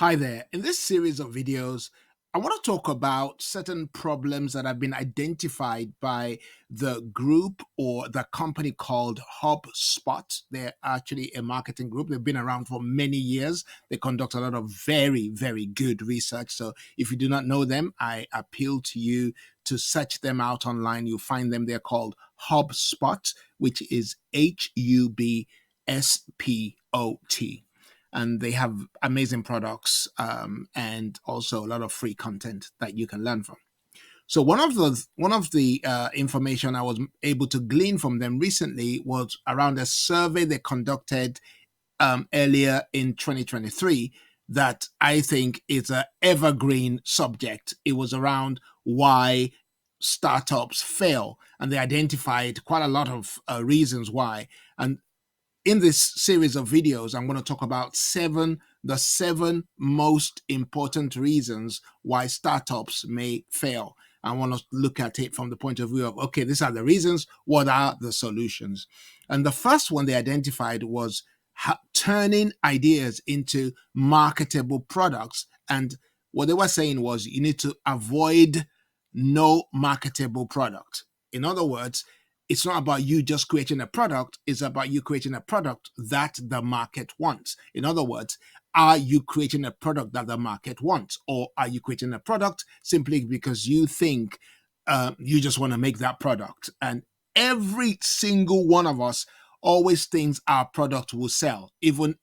Hi there. In this series of videos, I want to talk about certain problems that have been identified by the group or the company called HubSpot. They're actually a marketing group. They've been around for many years. They conduct a lot of very, very good research. So if you do not know them, I appeal to you to search them out online. You'll find them. They're called HubSpot, which is HUBSPOT, and they have amazing products and also a lot of free content that you can learn from. So one of the information I was able to glean from them recently was around a survey they conducted earlier in 2023 that I think is an evergreen subject. It was around why startups fail, and they identified quite a lot of reasons why. And in this series of videos, I'm going to talk about the seven most important reasons why startups may fail. I want to look at it from the point of view of, okay, these are the reasons, what are the solutions? And the first one they identified was turning ideas into marketable products. And what they were saying was you need to avoid no marketable product. In other words, it's not about you just creating a product, it's about you creating a product that the market wants. In other words, are you creating a product that the market wants? Or are you creating a product simply because you think you just want to make that product? And every single one of us always thinks our product will sell, even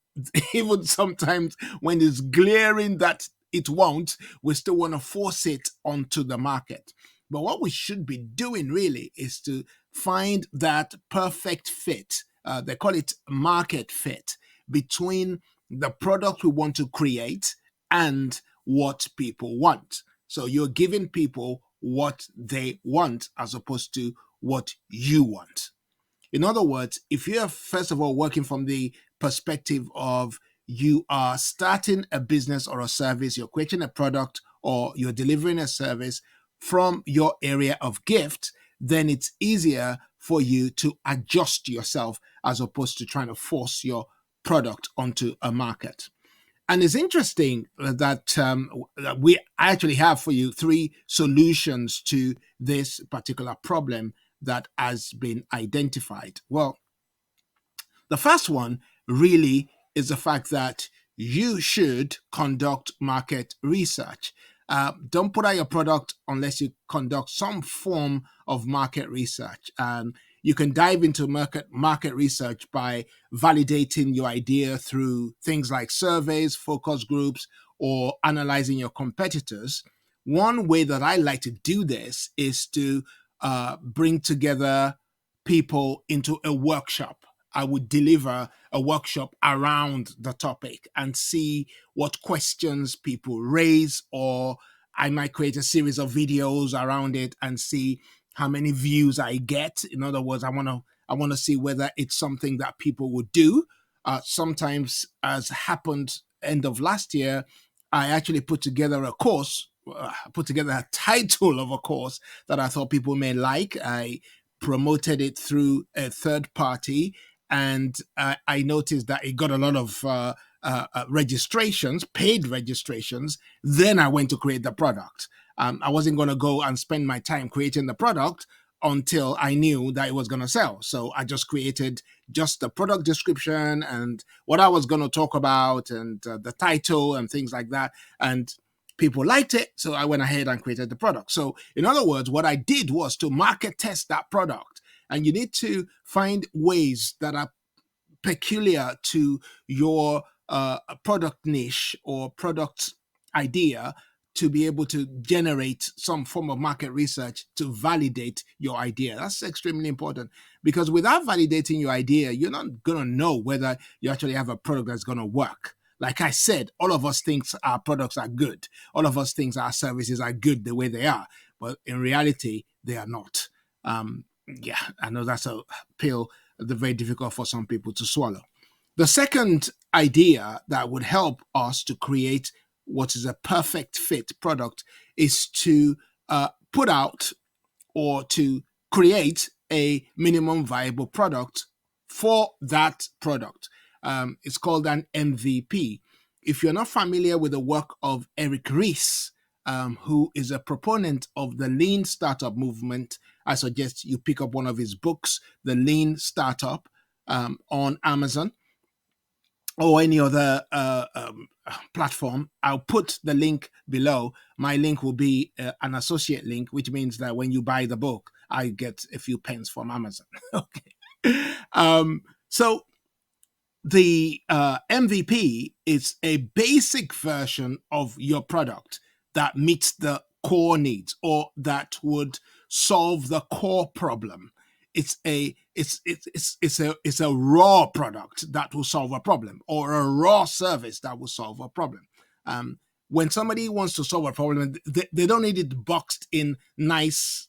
even sometimes when it's glaring that it won't, we still want to force it onto the market. But what we should be doing really is to find that perfect fit. They call it market fit between the product we want to create and what people want. So you're giving people what they want as opposed to what you want. In other words, if you're first of all working from the perspective of you are starting a business or a service, you're creating a product or you're delivering a service from your area of gift, then it's easier for you to adjust yourself as opposed to trying to force your product onto a market. And it's interesting that we actually have for you three solutions to this particular problem that has been identified. Well, the first one really is the fact that you should conduct market research. Don't put out your product unless you conduct some form of market research. You can dive into market research by validating your idea through things like surveys, focus groups, or analyzing your competitors. One way that I like to do this is to bring together people into a workshop. I would deliver a workshop around the topic and see what questions people raise, or I might create a series of videos around it and see how many views I get. In other words, I want to see whether it's something that people would do. Sometimes, as happened end of last year, I actually put together a course, put together a title of a course that I thought people may like. I promoted it through a third party, and I noticed that it got a lot of registrations, paid registrations. Then I went to create the product. I wasn't going to go and spend my time creating the product until I knew that it was going to sell. So I just created just the product description and what I was going to talk about and the title and things like that. And people liked it. So I went ahead and created the product. So in other words, what I did was to market test that product. And you need to find ways that are peculiar to your product niche or product idea to be able to generate some form of market research to validate your idea. That's extremely important, because without validating your idea, you're not going to know whether you actually have a product that's going to work. Like I said, all of us think our products are good. All of us think our services are good the way they are. But in reality, they are not. Yeah, I know that's a pill that's very difficult for some people to swallow. The second idea that would help us to create what is a perfect fit product is to put out or to create a minimum viable product for that product. It's called an MVP. if you're not familiar with the work of Eric Ries, who is a proponent of the lean startup movement, I suggest you pick up one of his books, The Lean Startup, on Amazon or any other platform. I'll put the link below. My link will be an associate link, which means that when you buy the book, I get a few pence from Amazon. Okay. So the MVP is a basic version of your product that meets the core needs or that would solve the core problem. It's a raw product that will solve a problem, or a raw service that will solve a problem. When somebody wants to solve a problem, they don't need it boxed in nice,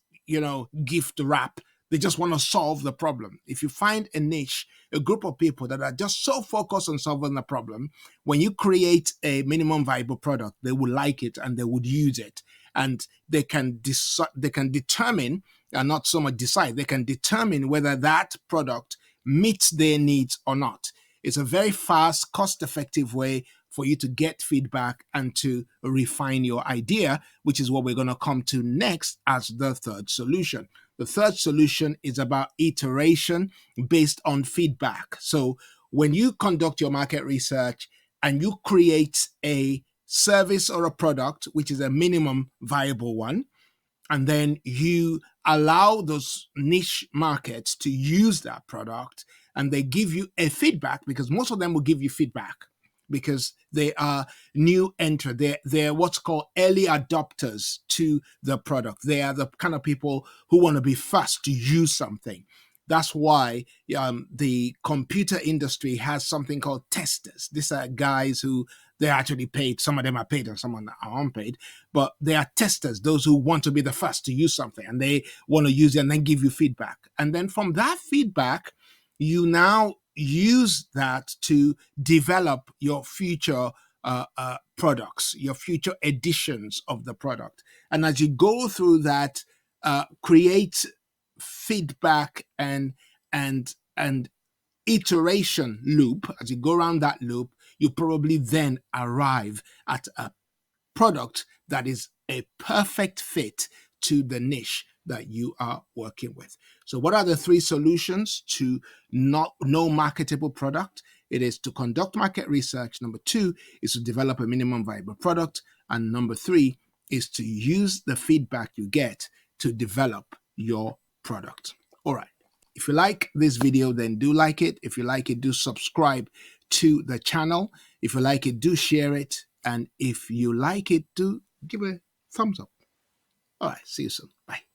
gift wrap. They just want to solve the problem. If you find a niche, a group of people that are just so focused on solving the problem, when you create a minimum viable product, they will like it and they would use it. And they can determine, and not so much decide, they can determine whether that product meets their needs or not. It's a very fast, cost-effective way for you to get feedback and to refine your idea, which is what we're going to come to next as the third solution. The third solution is about iteration based on feedback. So when you conduct your market research and you create a service or a product, which is a minimum viable one, and then you allow those niche markets to use that product, and they give you a feedback, because most of them will give you feedback because they are new entrant. They're what's called early adopters to the product. They are the kind of people who want to be first to use something. That's why the computer industry has something called testers. These are guys who they're actually paid. Some of them are paid and some are unpaid, but they are testers, those who want to be the first to use something, and they want to use it and then give you feedback. And then from that feedback, you now use that to develop your future products, your future editions of the product. And as you go through that, create feedback and iteration loop. As you go around that loop, you probably then arrive at a product that is a perfect fit to the niche that you are working with. So what are the three solutions to no marketable product? It is to conduct market research. Number two is to develop a minimum viable product. And number three is to use the feedback you get to develop your product. All right. If you like this video, then do like it. If you like it, do subscribe to the channel. If you like it, do share it. And if you like it, do give a thumbs up. All right. See you soon. Bye.